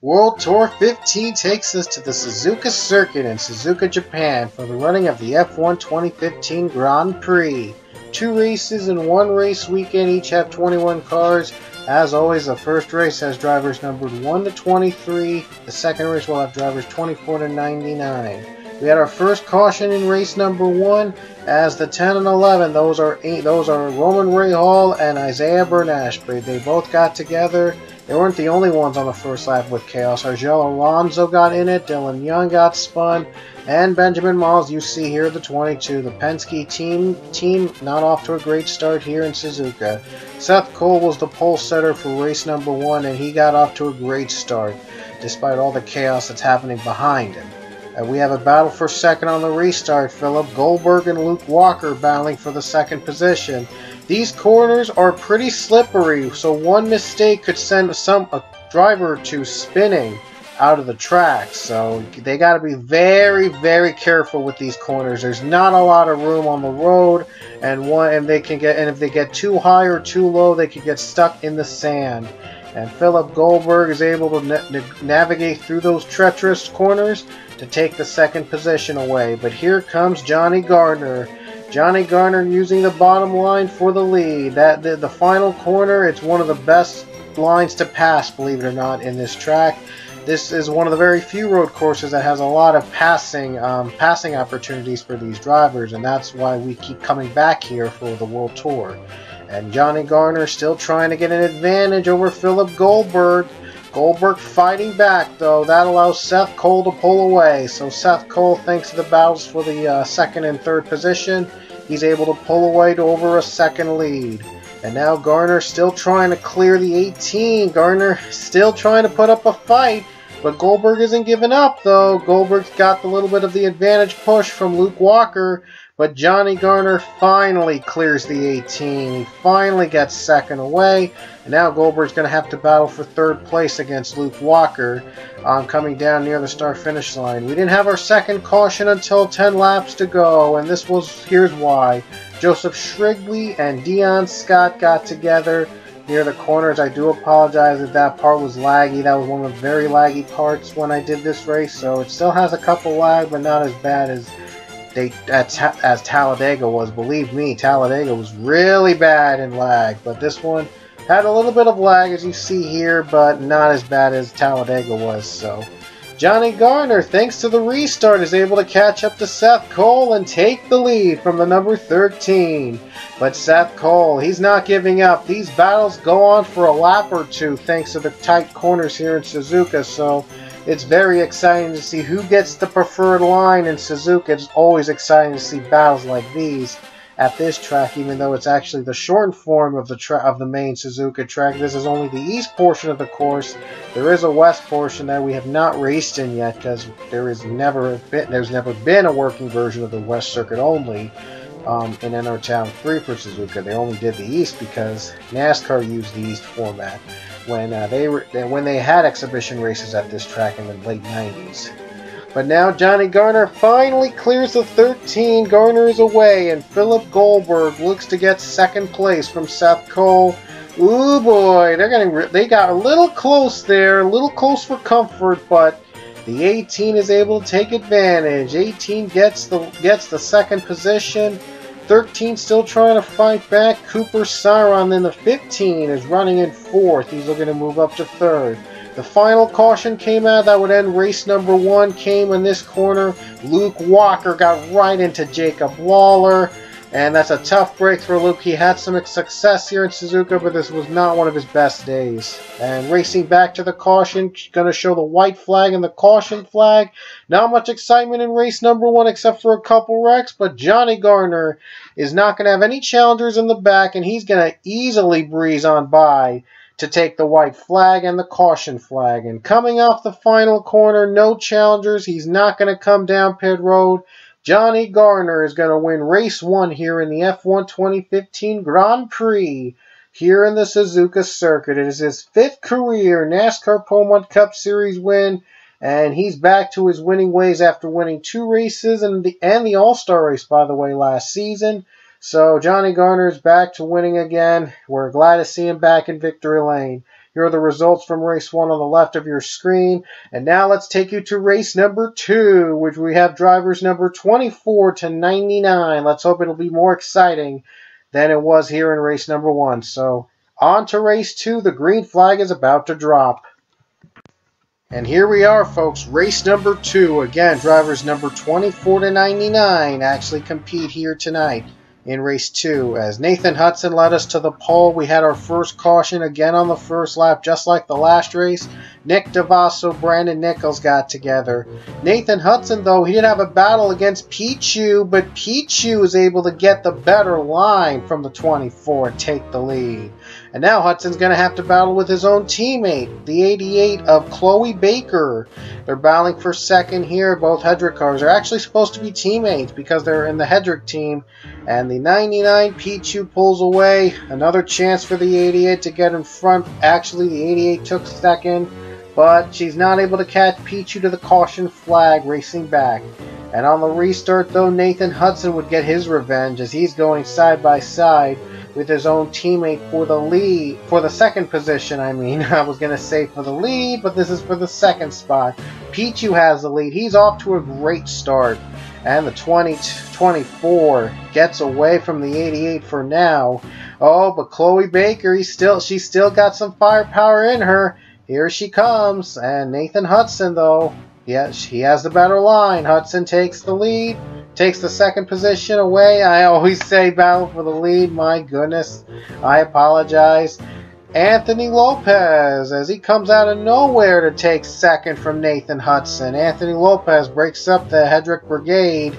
World Tour 15 takes us to the Suzuka Circuit in Suzuka, Japan for the running of the F1 2015 Grand Prix. 2 races in 1 race weekend, each have 21 cars. As always, the first race has drivers numbered 1 to 23. The second race will have drivers 24 to 99. We had our first caution in race number 1 as the 10 and 11. Those are Roman Ray Hall and Isaiah Bernash. They both got together. They weren't the only ones on the first lap with chaos. Argel Alonso got in it, Dylan Young got spun, and Benjamin Miles, you see here, the 22. The Penske team not off to a great start here in Suzuka. Seth Cole was the pole setter for race number 1, and he got off to a great start, despite all the chaos that's happening behind him. We have a battle for second on the restart. Philip Goldberg and Luke Walker battling for the second position. These corners are pretty slippery, so one mistake could send a driver to spinning out of the track. So they got to be very, very careful with these corners. There's not a lot of room on the road, and if they get too high or too low, they could get stuck in the sand. And Philip Goldberg is able to navigate through those treacherous corners to take the second position away. But here comes Johnny Gardner. Johnny Gardner using the bottom line for the lead. The final corner, it's one of the best lines to pass, believe it or not, in this track. This is one of the very few road courses that has a lot of passing opportunities for these drivers, and that's why we keep coming back here for the World Tour. And Johnny Gardner still trying to get an advantage over Philip Goldberg. Goldberg fighting back, though. That allows Seth Cole to pull away. So Seth Cole, thanks to the battles for the second and third position, he's able to pull away to over a second lead. And now Gardner still trying to clear the 18. Gardner still trying to put up a fight, but Goldberg isn't giving up, though. Goldberg's got a little bit of the advantage push from Luke Walker, but Johnny Gardner finally clears the 18. He finally gets second away. And now Goldberg's going to have to battle for third place against Luke Walker coming down near the start-finish line. We didn't have our second caution until 10 laps to go, and here's why. Joseph Shrigley and Dion Scott got together near the corners. I do apologize if that part was laggy. That was one of the very laggy parts when I did this race, so it still has a couple lag, but not as bad as Talladega was. Believe me, Talladega was really bad in lag, but this one had a little bit of lag, as you see here, but not as bad as Talladega was. So Johnny Gardner, thanks to the restart, is able to catch up to Seth Cole and take the lead from the number 13. But Seth Cole, he's not giving up. These battles go on for a lap or two thanks to the tight corners here in Suzuka, so it's very exciting to see who gets the preferred line in Suzuka. It's always exciting to see battles like these at this track, even though it's actually the shortened form of the main Suzuka track. This is only the east portion of the course. There is a west portion that we have not raced in yet, because there's never been a working version of the west circuit only in NR Town 3 for Suzuka. They only did the east because NASCAR used the east format when they had exhibition races at this track in the late 90s. But now Johnny Gardner finally clears the 13. Gardner is away, and Philip Goldberg looks to get second place from Seth Cole. Ooh boy, they got a little close there, a little close for comfort, but the 18 is able to take advantage. 18 gets the second position. 13 still trying to fight back. Cooper Saron in the 15 is running in fourth. He's looking to move up to third. The final caution came out that would end race number 1 came in this corner. Luke Walker got right into Jacob Lawler, and that's a tough break for Luke. He had some success here in Suzuka, but this was not one of his best days. And racing back to the caution, going to show the white flag and the caution flag. Not much excitement in race number 1 except for a couple wrecks, but Johnny Gardner is not going to have any challengers in the back, and he's going to easily breeze on by to take the white flag and the caution flag. And coming off the final corner, no challengers. He's not going to come down pit road. Johnny Gardner is going to win race 1 here in the F1 2015 Grand Prix here in the Suzuka Circuit. It is his 5th career NASCAR Pro-Mod Cup Series win, and he's back to his winning ways after winning 2 races and the All-Star race, by the way, last season. So Johnny Gardner is back to winning again. We're glad to see him back in victory lane. Here are the results from race 1 on the left of your screen. And now let's take you to race number 2, which we have drivers number 24 to 99. Let's hope it'll be more exciting than it was here in race number 1. So on to race 2. The green flag is about to drop. And here we are, folks, race number 2. Again, drivers number 24 to 99 actually compete here tonight in race 2. As Nathan Hudson led us to the pole, we had our first caution again on the first lap, just like the last race. Nick DeVasso, Brandon Nichols got together. Nathan Hudson, though, he did have a battle against Pichu, but Pichu was able to get the better line from the 24 and take the lead. And now Hudson's going to have to battle with his own teammate, the 88 of Chloe Baker. They're battling for second here. Both Hedrick cars are actually supposed to be teammates because they're in the Hedrick team. And the 99 Pichu pulls away. Another chance for the 88 to get in front. Actually, the 88 took second, but she's not able to catch Pichu to the caution flag, racing back. And on the restart, though, Nathan Hudson would get his revenge as he's going side by side with his own teammate for the lead, for the second position, I mean. I was going to say for the lead, but this is for the second spot. Pichu has the lead. He's off to a great start. And the 2024 gets away from the 88 for now. Oh, but Chloe Baker, she's still got some firepower in her. Here she comes. And Nathan Hudson, though, yes, he has the better line. Hudson takes the lead. Takes the second position away. I always say battle for the lead. My goodness. I apologize. Anthony Lopez, as he comes out of nowhere to take second from Nathan Hudson. Anthony Lopez breaks up the Hedrick Brigade.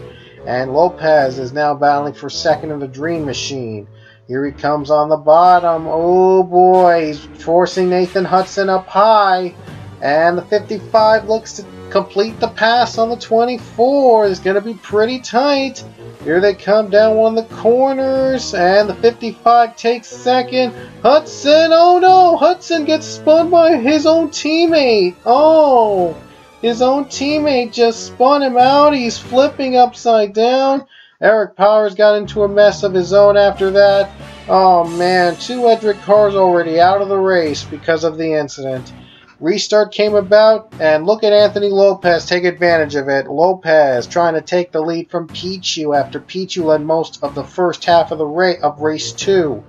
And Lopez is now battling for second in the Dream Machine. Here he comes on the bottom. Oh boy. He's forcing Nathan Hudson up high. And the 55 looks to complete the pass on the 24. It's going to be pretty tight. Here they come down one of the corners, and the 55 takes second. Hudson, oh no, Hudson gets spun by his own teammate. Oh, his own teammate just spun him out. He's flipping upside down. Eric Powers got into a mess of his own after that. Oh man, 2 Hedrick cars already out of the race because of the incident. Restart came about, and look at Anthony Lopez take advantage of it. Lopez trying to take the lead from Pichu after Pichu led most of the first half of the race 2.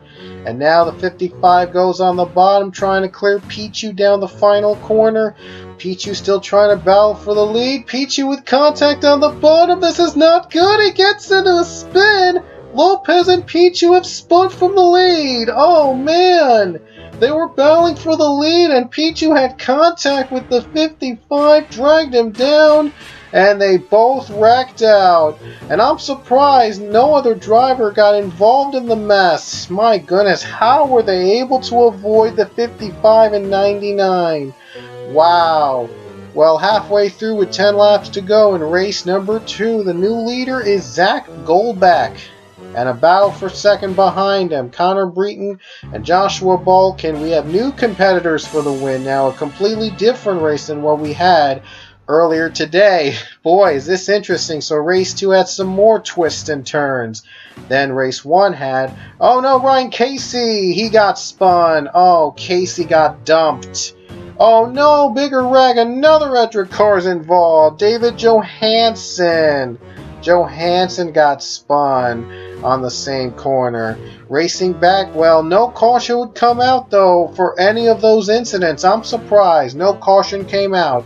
And now the 55 goes on the bottom trying to clear Pichu down the final corner. Pichu still trying to battle for the lead. Pichu with contact on the bottom. This is not good. He gets into a spin. Lopez and Pichu have spun from the lead. Oh man. They were battling for the lead, and Pichu had contact with the 55, dragged him down, and they both wrecked out. And I'm surprised no other driver got involved in the mess. My goodness, how were they able to avoid the 55 and 99? Wow. Well, halfway through with 10 laps to go in race number 2, the new leader is Zach Goldback. And a battle for second behind him, Connor Breton and Joshua Balkin. We have new competitors for the win now, a completely different race than what we had earlier today. Boy, is this interesting. So race 2 had some more twists and turns than race 1 had. Oh no, Ryan Casey, he got spun. Oh, Casey got dumped. Oh no, bigger wreck, another Hedrick car's involved. David Johansson. Johansson got spun on the same corner. Racing back, well, no caution would come out, though, for any of those incidents. I'm surprised. No caution came out.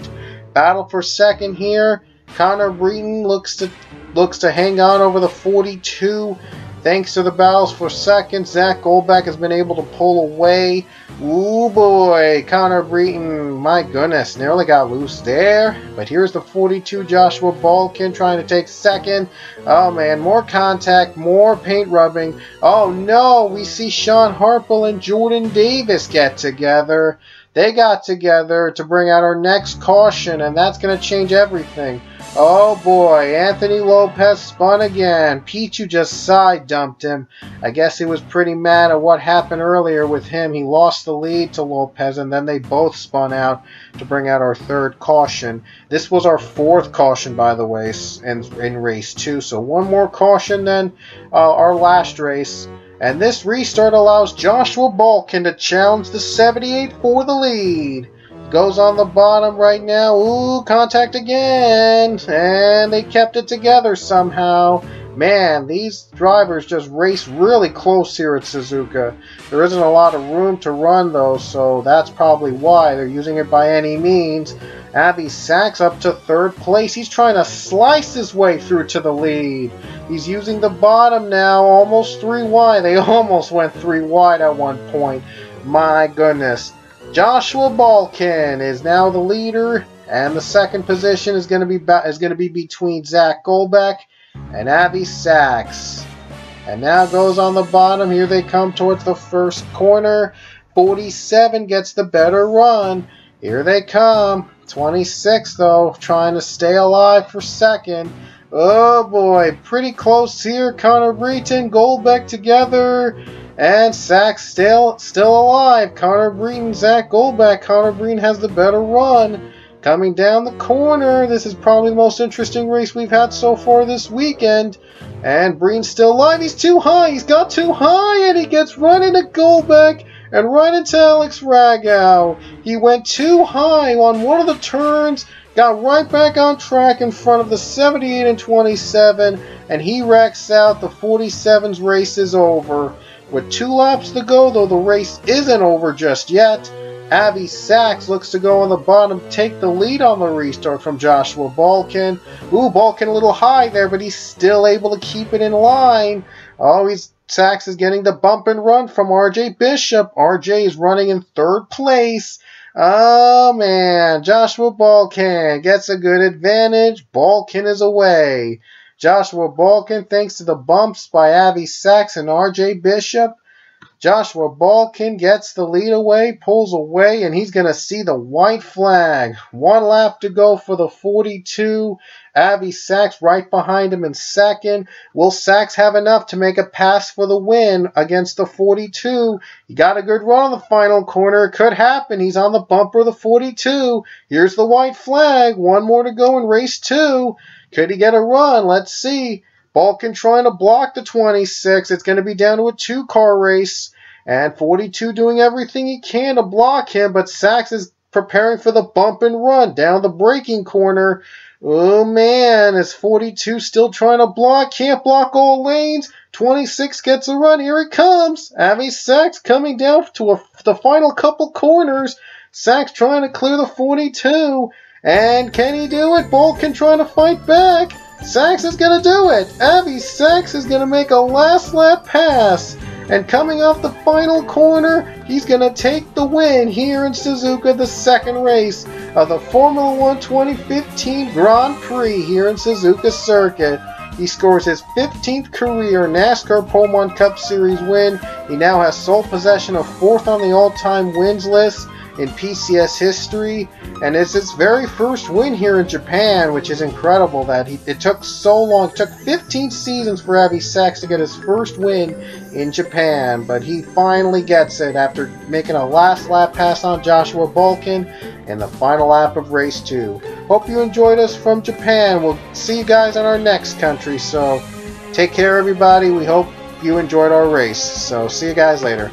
Battle for second here. Connor Breton looks to hang on over the 42. Thanks to the battles for second, Zach Goldback has been able to pull away. Ooh boy, Connor Breton, my goodness, nearly got loose there. But here's the 42, Joshua Balkin, trying to take second. Oh man, more contact, more paint rubbing. Oh no, we see Sean Harpel and Jordan Davis get together. They got together to bring out our next caution, and that's going to change everything. Oh boy, Anthony Lopez spun again. Pichu just side dumped him. I guess he was pretty mad at what happened earlier with him. He lost the lead to Lopez, and then they both spun out to bring out our third caution. This was our fourth caution, by the way, in race 2. So one more caution than our last race. And this restart allows Joshua Balkin to challenge the 78 for the lead. Goes on the bottom right now. Ooh, contact again. And they kept it together somehow. Man, these drivers just race really close here at Suzuka. There isn't a lot of room to run though, so that's probably why they're using it by any means. Avi Sachs up to third place. He's trying to slice his way through to the lead. He's using the bottom now, almost 3 wide. They almost went 3 wide at one point. My goodness. Joshua Balkin is now the leader, and the second position is going to be between Zach Goldbeck and Avi Sachs. And now goes on the bottom. Here they come towards the first corner. 47 gets the better run. Here they come. 26 though, trying to stay alive for second. Oh boy, pretty close here. Connor Breton, Goldbeck together. And Sachs still alive. Connor Breton, Zach Goldbeck. Connor Breton has the better run. Coming down the corner. This is probably the most interesting race we've had so far this weekend. And Breton's still alive. He's too high. He's got too high. And he gets right into Goldbeck and right into Alex Ragow. He went too high on one of the turns. Got right back on track in front of the 78 and 27. And he wrecks out. The 47's race is over. With 2 laps to go, though the race isn't over just yet. Avi Sachs looks to go on the bottom, take the lead on the restart from Joshua Balkin. Ooh, Balkin a little high there, but he's still able to keep it in line. Oh, Sachs is getting the bump and run from RJ Bishop. RJ is running in third place. Oh, man. Joshua Balkin gets a good advantage. Balkin is away. Joshua Balkin, thanks to the bumps by Avi Sachs and RJ Bishop. Joshua Balkin gets the lead away, pulls away, and he's going to see the white flag. 1 lap to go for the 42. Avi Sachs right behind him in second. Will Sachs have enough to make a pass for the win against the 42? He got a good run on the final corner. It could happen. He's on the bumper of the 42. Here's the white flag. 1 more to go in race 2. Could he get a run? Let's see. Balkin trying to block the 26. It's going to be down to a 2-car race. And 42 doing everything he can to block him. But Sachs is preparing for the bump and run down the braking corner. Oh, man. Is 42 still trying to block? Can't block all lanes. 26 gets a run. Here it comes. Avi Sachs coming down to the final couple corners. Sachs trying to clear the 42. And can he do it? Balkin trying to fight back. Sachs is going to do it. Avi Sachs is going to make a last lap pass. And coming off the final corner, he's going to take the win here in Suzuka, the second race of the Formula 1 2015 Grand Prix here in Suzuka Circuit. He scores his 15th career NASCAR Pole One Cup Series win. He now has sole possession of 4th on the all-time wins list in PCS history, and it's his very first win here in Japan, which is incredible that it took so long. It took 15 seasons for Avi Sachs to get his first win in Japan, but he finally gets it after making a last lap pass on Joshua Balkin in the final lap of race 2. Hope you enjoyed us from Japan. We'll see you guys in our next country, so take care everybody. We hope you enjoyed our race, so see you guys later.